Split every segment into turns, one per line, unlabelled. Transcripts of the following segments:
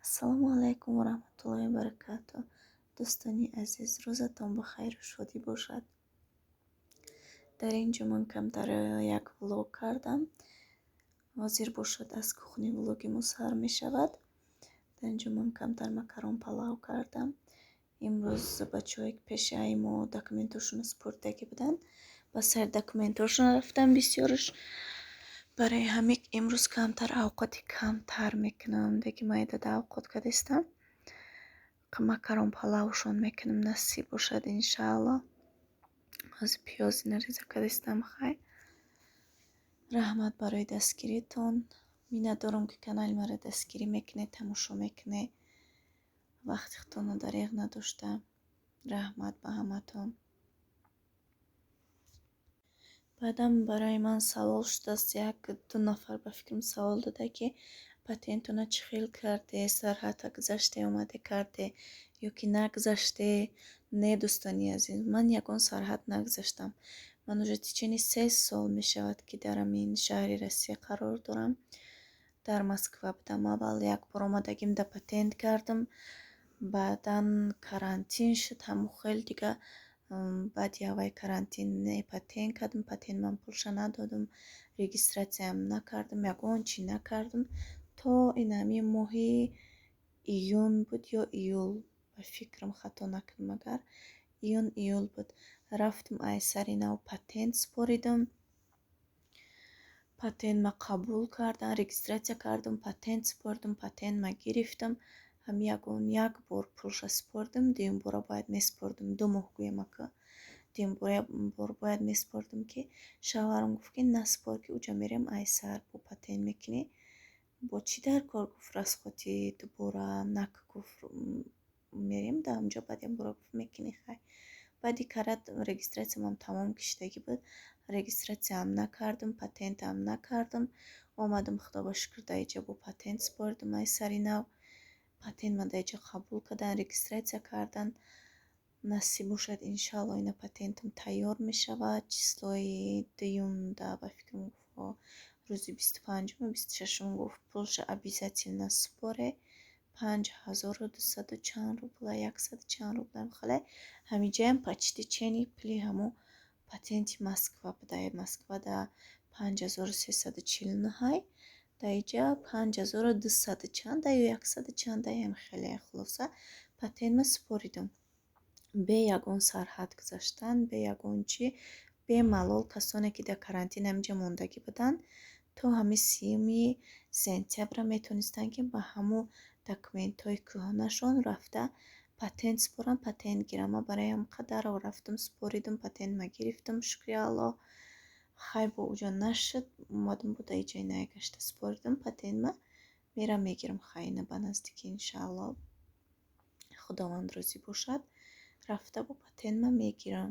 ассалому алайкум ва раҳматуллоҳи ва баракатуҳ. дӯстони азиз, рӯзатон бахайру шодӣ бошад. дар ин ҷо ман камтар як влог кардам. ҳозир бошад аз кухни влоги мо сар мешавад. дар ин ҷо ман камтар макарон палав кардам. имрӯз бачаҳое ки пешаи мо документошуно супурдагӣ буданд, ба сайр документошон рафтам бисёраш. барои ҳамин имрӯз камтар авқоти камтар мекунам. деги майдада авқот кардистам. макарон палавшон мекунам, насиб бошад иншаалло. ҳозир пиёзина реза кардистам. хай раҳмат барои дастгиритон. миннатдорам ки канали маро дастгирӣ мекунед, тамошо мекунед. вақтитонро дариғ надоштам. раҳмат ба ҳаматон. баъдам барои ман савол шудааст. як ду нафар ба фикрам савол дода ки патентона чӣ хел карде, сарҳата гузаште омаде карде ё ки нагузаште. не дӯстони азиз, ман ягон сарҳат нагузаштам. ман уже тичини 3 сол мешавад ки дар амин шаҳри Россия қарор дорам. дар Москва будам. аввал як бор омадагим да патент кардам. баъдан карантин шуд ҳамун хел дига. баъди аввай карантин не патент кардам. патент ман пулша надодам, регистратсияам накардам, ягон чӣ накардам то ин ҳамин моҳи июн буд ё июл, ба фикрам хато накунам, агар июн июл буд. рафтам айсари нав патент супоридам. патент ма қабул кардам, регистратсия кардам, патент супордам, патент ма гирифтам. ҳам ягон як бор пулша супордам, дуюм бора бояд месупордам. 2 моҳ гӯям ака. дуюм бор бояд месупордам ки шавҳарам гуфт ки насупор, ки уҷа мерем айсар бо патент мекунӣ. бо чӣ дар кор? гуфт расхоти дубора нак. гуфт мерем да онҷо. баъд як бора гуфт мекунӣ. хай баъди карат регистратсиям тамом киштагӣ буд. регистратсияам накардам, патентам накардам. омадам худо ба шукр дар инҷа бо патент супордам айсари нав. патент ма дар инҷа қабул кардан, регистратсия кардан. насиб бошад иншаалло ина патентам тайёр мешавад. числои дуюм да ба фикрам гуфт рӯзи 25-ум 26-ум гуфт пулша обязательно супоре. 5200 чанд рубла, 100 чанд рубла хале. ҳамиҷаям почти чени пули ҳамун патенти Москва буда. Москва да 5340 ҳай. дар инҷа 5200 чанда ё 100 чанда ям хеле. хулоса патент ма супоридам. бе ягон сарҳад гузаштан, бе ягон чӣ, бе малол касоне ки дар карантин ҳаминҷа мондагӣ буданд то ҳамин 30 сентябр метонистанд ки ба ҳамун документҳои кӯҳнашон рафта патент супорам, патент гирам. ма барои ҳам қадар рафтам супоридам, патент ма гирифтам. шукри аллоҳ. хай бо уҷа нашуд. омадам буда иҷа иная гашта супоридам патент ма. мерам мегирам хайна ба наздикӣ иншаалло. худованд розӣ бошад. рафта бо патент ма мегирам.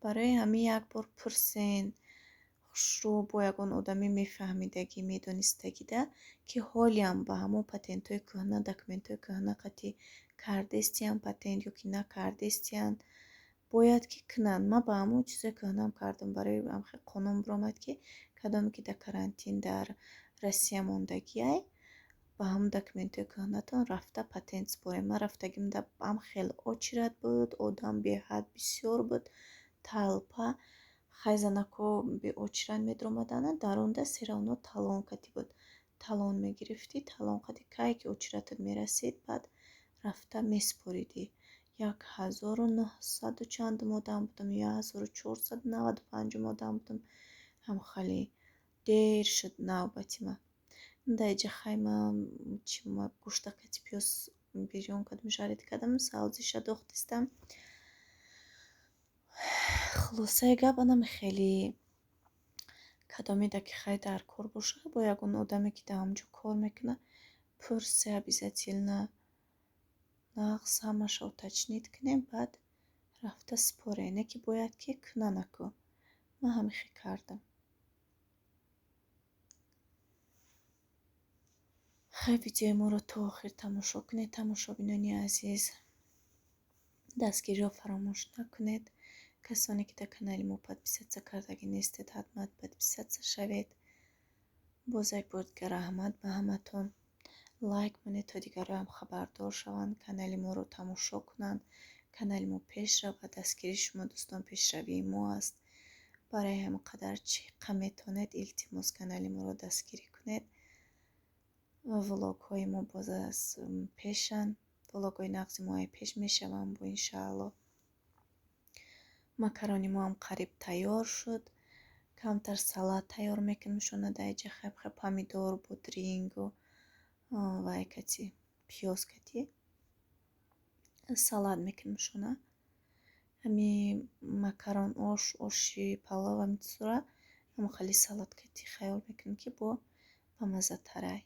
барои ҳамин як бор пурсен хушрӯ бо ягон одами мефаҳмидагӣ медонистагида ки ҳолиам ба ҳамон патентҳои кӯҳна, документҳои кӯҳна қатӣ кардестиян патент ё ки накардестиян. бояд ки кунанд. ма ба ҳамон чизои кӯҳнам кардам. барои ҳамхел қонун биромад ки кадоме ки дар карантин дар Россия мондагиай ба ҳамон документҳои кӯҳнатон рафта патент супорем. ман рафтагим да ҳамхел очират буд. одам беҳад бисёр буд. талпа хайзанако беочират медромаданд. дар он да сераоно талон катӣ буд. талон мегирифтӣ. талон кати кай ки очиратат мерасид, баъд рафта месупоридӣ. 1900 чандум одам будам, 1495 одам будам. ҳамхали дер шуд навбати ма. дар инҷа хайма чима гӯштакати пиёз бирён кардам, жарид кардам, савзиша дохтистам. хулосаи гапанам хеле кадомеда ки хай дар кор боша бо ягон одаме ки дар ҳамҷо кор мекуна пурсе обязательно нағз ҳамаша уточнит кунем, баъд рафта супоре. не ки бояд ки кунанаку. ман ҳамихи кардам. хай видеои моро то охир тамошо кунед. тамошобинони азиз, дастгириро фаромӯш накунед. касоне ки дар канали мо подписатсия кардаги нестед, ҳатман подписатсия шавед. боз як бор дигар раҳмат ба ҳаматон. лайк монед то дигарам хабардор шаванд, канали моро тамошо кунанд, канали мо пешрав ва дастгирии шумо дӯстон пешравии мо аст. барои ҳаминқадар чӣ қа метавонед илтимос канали моро дастгирӣ кунед. влогҳои мо боз аз пешанд, влогҳои нағзи мо пеш мешаванд. бо иншаалло макарони мо ҳам қариб тайёр шуд. камтар салат тайёр мекунем шона даиҷа хеб помидор бодрингу ва якати пиёз кати салат мекунем шона. ҳами макарон оши палав амитсура ҳам хали салат кати хаёл мекунем ки бо бамаззатарай.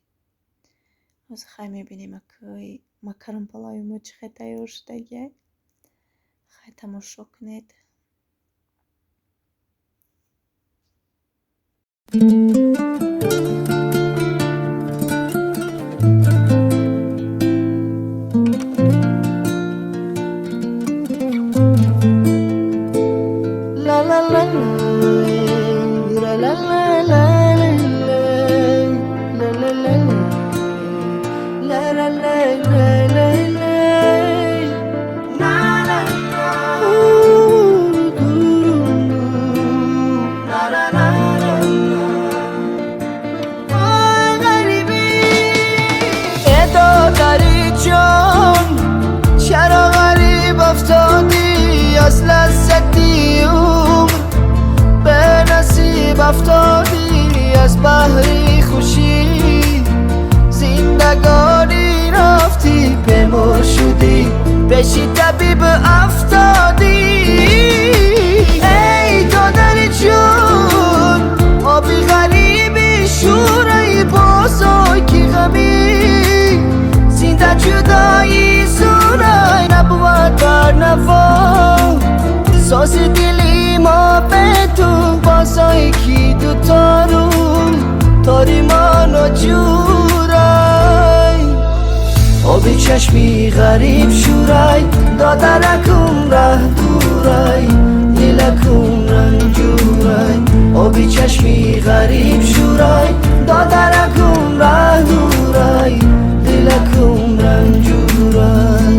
ҳозир хай мебинем акои макарон палави мо чӣ хел тайёр шудагиай. хай тамошо кунед.
چرا غریب افتادی از لذتی عمر به نصیب افتادی از بحری خوشی زندگانی رفتی به مر شدی بشی طبیب افتادی. ای دادر جون آبی غریبی شورای بزرگی غمی زنده جدایی سرای نبود بر نوا ساز دلی ما به تو بازای کی دوتا رو تاری من و جورای آبی چشمی غریب شورای دادرکم ره دورای دلکم رنجورای آبی چشمی غریب شورای دادرکم ره دورای دلکم رنجورای.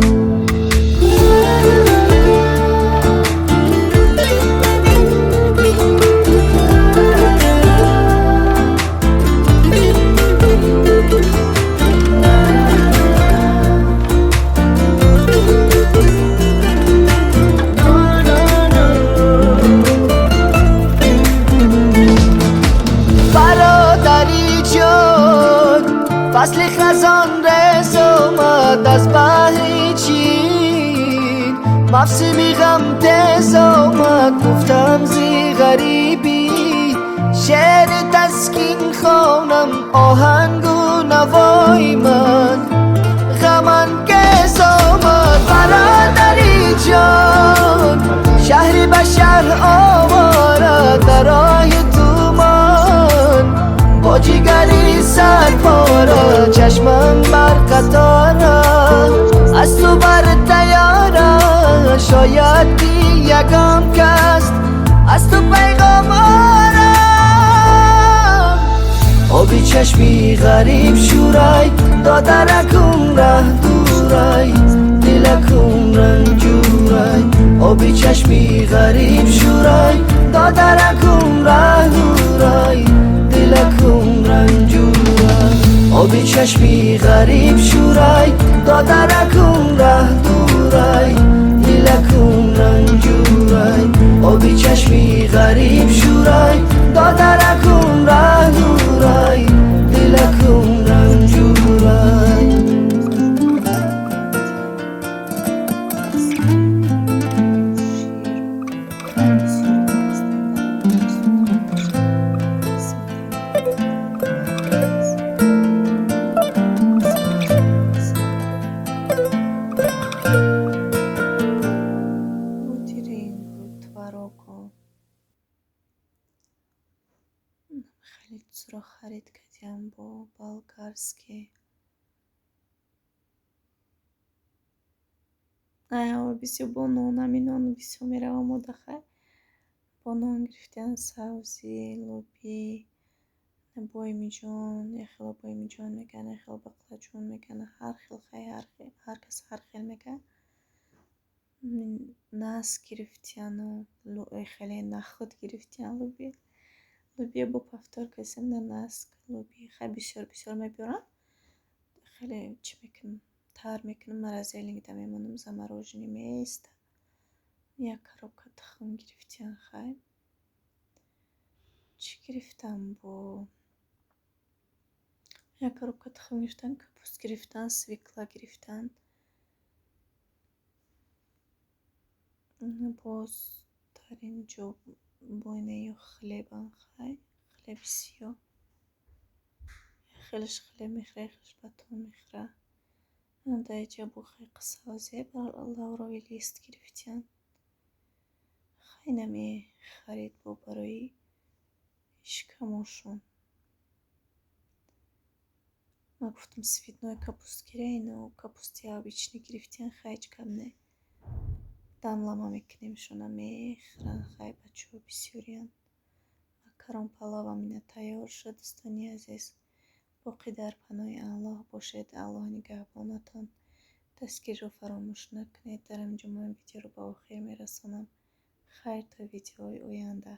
فصل خزان رس اومد از بحر چین موسمی غم تز اومد گفتم زی غریبی شعر تسکین خوانم آهنگ و نوای من غم انگیز اومد برادری جان شهری بشر آواره در راه تومان با جیگری سر پاره چشمم بر قطاره از تو بر تیاره شاید دی یکم کست از تو پیغام آرم آبی چشمی غریب شورای دادرکم ره دورای دلکم رنجورای آبی چشمی غریب شورای دادرکم ره دورای دلکم رنجورای آبی چشمی غریب شورای دادرکم ره دورای دلکم رنجورای آبی چشمی غریب شورای دادرکم ره دورای دلکم رنجورای.
خیلی چیزا خرید کردیم با بالکارسکی. بسیار با نان همین بسیار میروم مدخل با نان گرفتن سبزی لوبی боймиҷон, ехела боймиҷон меган, ехела бақлаҷон меган, ҳар хел хай ҳар кас ҳар хел меган. Наск гирифтияну хеле нахӯд гирифтиян лӯбия бо повторкасем на наск лӯбия хай бисёр мебиёрам. Хеле чӣ мекунам, тайёр мекунам, морозилнингда мемонам, замороженӣ меиста. Як коробка тухм гирифтиян хай. Чӣ гирифтам бо як коробка тухм гирифтан, капуст гирифтан, свекла гирифтан. боз дар ин ҷо бойнаи хлебам хай, хлеби сиёҳ. Хелеш хлеб мехӯра, хелеш батон мехӯра. Дар ин ҷо бо хай қисавзе лавровый лист гирифтиян. Хай наме харид бо барои ишкамошон. Ма гуфтам цветной капуст гирей, но капусти обичный гирифтиян хай ҳеҷ гап не. Дамлама мекунем шона мехӯран хай бачаҳо бисёриян. Макарон палавам ина тайёр шуд. Дӯстони азиз, боқӣ дар паноҳи Аллоҳ бошед. Аллоҳ нигаҳбонатон. Дастгириро фаромӯш накунед. Дар ҳаминҷо ман видеоро ба охир мерасонам. Хайр то видеоҳои оянда.